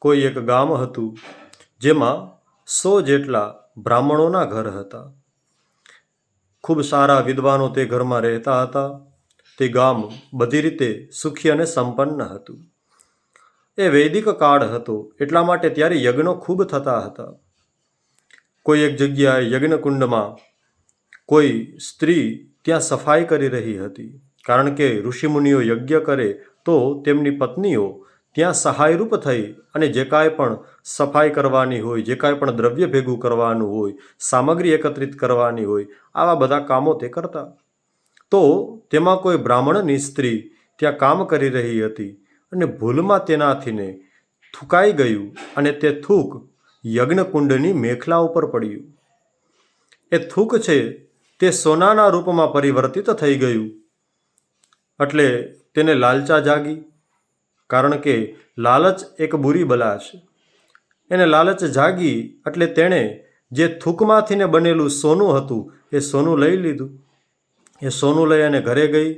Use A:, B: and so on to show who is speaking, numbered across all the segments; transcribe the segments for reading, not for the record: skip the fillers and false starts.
A: કોઈ એક ગામ હતું જેમાં 100 જેટલા બ્રાહ્મણોના ઘર હતા. ખૂબ સારા વિદ્વાનો તે ઘરમાં રહેતા હતા. તે ગામ બધી રીતે સુખી અને સંપન્ન હતું. એ વૈદિક કાળ હતો, એટલા માટે ત્યારે યજ્ઞો ખૂબ થતા હતા. કોઈ એક જગ્યાએ યજ્ઞકુંડમાં કોઈ સ્ત્રી ત્યાં સફાઈ કરી રહી હતી, કારણ કે ઋષિમુનિઓ યજ્ઞ કરે તો તેમની પત્નીઓ ત્યાં સહાયરૂપ થઈ અને જે કાંઈ પણ સફાઈ કરવાની હોય, જે કાંઈ પણ દ્રવ્ય ભેગું કરવાનું હોય, સામગ્રી એકત્રિત કરવાની હોય, આવા બધા કામો તે કરતા. તો તેમાં કોઈ બ્રાહ્મણની સ્ત્રી ત્યાં કામ કરી રહી હતી અને ભૂલમાં તેનાથીને થૂંકાઈ ગયું અને તે થૂંક યજ્ઞકુંડની મેખલા ઉપર પડ્યું. એ થૂંક છે તે સોનાના રૂપમાં પરિવર્તિત થઈ ગયું. એટલે તેને લાલચા જાગી, કારણ કે લાલચ એક બુરી બલા છે. એને લાલચ જાગી એટલે તેણે જે થૂંકમાંથીને બનેલું સોનું હતું એ સોનું લઈ લીધું. એ સોનું લઈ અને ઘરે ગઈ.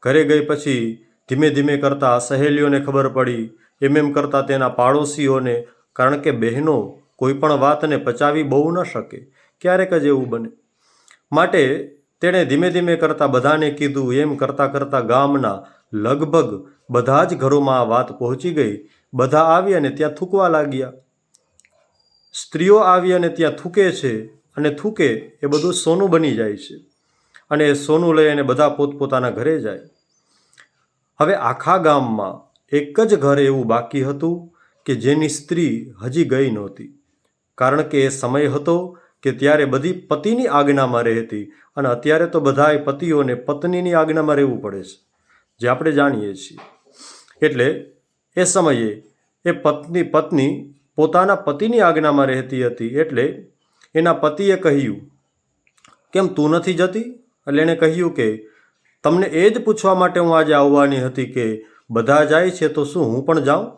A: ઘરે ગઈ પછી ધીમે ધીમે કરતાં સહેલીઓને ખબર પડી, એમ કરતાં તેના પાડોશીઓને, કારણ કે બહેનો કોઈ પણ વાતને પચાવી બહુ ન શકે, ક્યારેક જ એવું બને. માટે તેણે ધીમે ધીમે કરતાં બધાને કીધું. એમ કરતાં કરતાં ગામના લગભગ બધા જ ઘરોમાં આ વાત પહોંચી ગઈ. બધા આવી અને ત્યાં થૂંકવા લાગ્યા. સ્ત્રીઓ આવી અને ત્યાં થૂંકે છે અને થૂંકે એ બધું સોનું બની જાય છે અને એ સોનું લઈ અને બધા પોતપોતાના ઘરે જાય. હવે આખા ગામમાં એક જ ઘર એવું બાકી હતું કે જેની સ્ત્રી હજી ગઈ નહોતી, કારણ કે એ સમય હતો કે ત્યારે બધી પતિની આજ્ઞામાં રહેતી અને અત્યારે તો બધાય પતિઓને પત્નીની આજ્ઞામાં રહેવું પડે છે, જે આપણે જાણીએ છીએ. એટલે એ સમયે એ પત્ની પોતાના પતિની આજ્ઞામાં રહેતી હતી. એટલે એના પતિએ કહ્યું, કેમ તું નથી જતી? એટલે એણે કહ્યું કે તમને એ જ પૂછવા માટે હું આજે આવવાની હતી કે બધા જાય છે તો શું હું પણ જાઉં?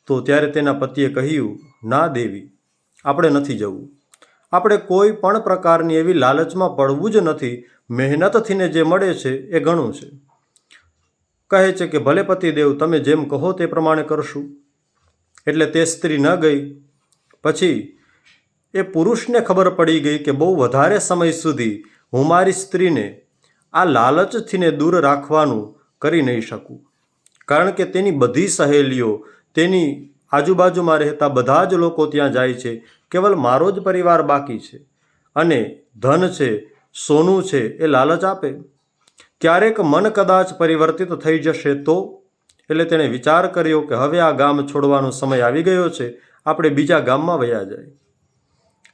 A: તો ત્યારે તેના પતિએ કહ્યું, ના દેવી, આપણે નથી જવું. આપણે કોઈ પણ પ્રકારની એવી લાલચમાં પડવું જ નથી. મહેનતથીને જે મળે છે એ ઘણું છે. કહે છે કે ભલે પતિદેવ, તમે જેમ કહો તે પ્રમાણે કરશું. એટલે તે સ્ત્રી ન ગઈ. પછી એ પુરુષને ખબર પડી ગઈ કે બહુ વધારે સમય સુધી હું મારી સ્ત્રીને આ લાલચથીને દૂર રાખવાનું કરી નહીં શકું, કારણ કે તેની બધી સહેલીઓ, તેની આજુબાજુમાં રહેતા બધા જ લોકો ત્યાં જાય છે. કેવલ મારો જ પરિવાર બાકી છે અને ધન છે, સોનું છે, એ લાલચ આપે. ક્યારેક મન કદાચ પરિવર્તિત થઈ જશે તો? એટલે તેણે વિચાર કર્યો કે હવે આ ગામ છોડવાનો સમય આવી ગયો છે, આપણે બીજા ગામમાં વયા જાય.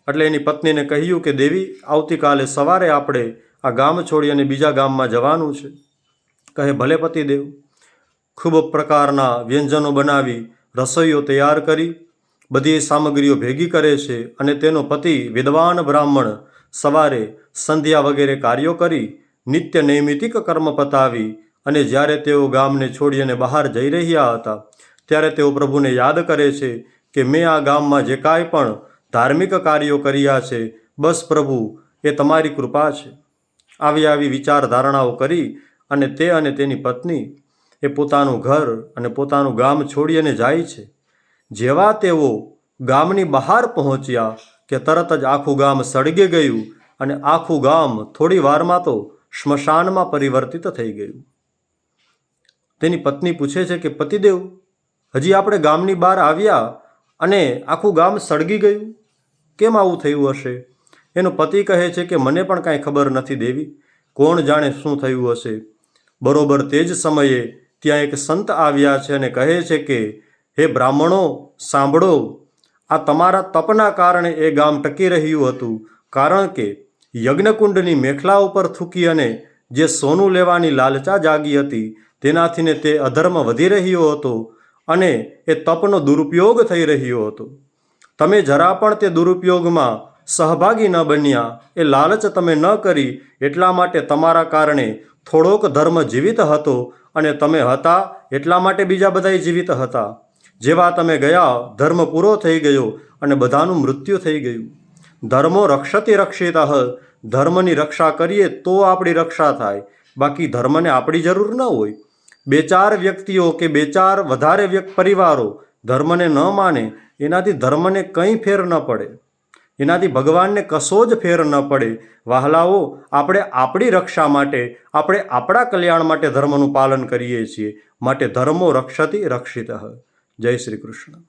A: એટલે એની પત્નીને કહ્યું કે દેવી, આવતીકાલે સવારે આપણે આ ગામ છોડી અને બીજા ગામમાં જવાનું છે. કહે ભલે પતિદેવ. ખૂબ પ્રકારના વ્યંજનો બનાવી રસોઈઓ તૈયાર કરી બધી સામગ્રીઓ ભેગી કરે છે અને તેનો પતિ વિદ્વાન બ્રાહ્મણ સવારે સંધ્યા વગેરે કાર્યો કરી નિત્ય નૈમિતિક કર્મ પતાવી અને જ્યારે તેઓ ગામને છોડી અને બહાર જઈ રહ્યા હતા ત્યારે તેઓ પ્રભુને યાદ કરે છે કે મેં આ ગામમાં જે કાંઈ પણ ધાર્મિક કાર્યો કર્યા છે, બસ પ્રભુ, એ તમારી કૃપા છે. આવી વિચારધારણાઓ કરી અને તે અને તેની પત્ની એ પોતાનું ઘર અને પોતાનું ગામ છોડી અને જાય છે. જેવા તેઓ ગામની બહાર પહોંચ્યા કે તરત જ આખું ગામ સળગી ગયું અને આખું ગામ થોડી વારમાં તો સ્મશાનમાં પરિવર્તિત થઈ ગયું. તેની પત્ની પૂછે છે કે પતિદેવ, હજી આપણે ગામની બહાર આવ્યા અને આખું ગામ સળગી ગયું, કેમ આવું થયું હશે? એનો પતિ કહે છે કે મને પણ કાંઈ ખબર નથી દેવી, કોણ જાણે શું થયું હશે. બરોબર તે જ સમયે ત્યાં એક સંત આવ્યા છે અને કહે છે કે હે બ્રાહ્મણો, સાંભળો, આ તમારા તપના કારણે એ ગામ ટકી રહ્યું હતું, કારણ કે યજ્ઞકુંડની મેખલા ઉપર થૂકી અને જે સોનું લેવાની લાલચા જાગી હતી તેનાથીને તે અધર્મ વધી રહ્યો હતો અને એ તપનો દુરુપયોગ થઈ રહ્યો હતો. તમે જરા પણ તે દુરુપયોગમાં સહભાગી ન બન્યા, એ લાલચ તમે ન કરી, એટલા માટે તમારા કારણે થોડોક ધર્મ જીવિત હતો અને તમે હતા એટલા માટે બીજા બધાય જીવિત હતા. જેવા તમે ગયા, ધર્મ પૂરો થઈ ગયો અને બધાનું મૃત્યુ થઈ ગયું. ધર્મો રક્ષતિ રક્ષિતઃ, ધર્મની રક્ષા કરીએ તો આપણી રક્ષા થાય, બાકી ધર્મને આપણી જરૂર ન હોય. બે ચાર વ્યક્તિઓ કે બે ચાર વધારે પરિવારો ધર્મને ન માને એનાથી ધર્મને કંઈ ફેર ન પડે, એનાથી ભગવાનને કશો જ ફેર ન પડે. વહાલાઓ, આપણે આપણી રક્ષા માટે, આપણે આપણા કલ્યાણ માટે ધર્મનું પાલન કરીએ છીએ. માટે ધર્મો રક્ષતિ રક્ષિતઃ. જય શ્રી કૃષ્ણ.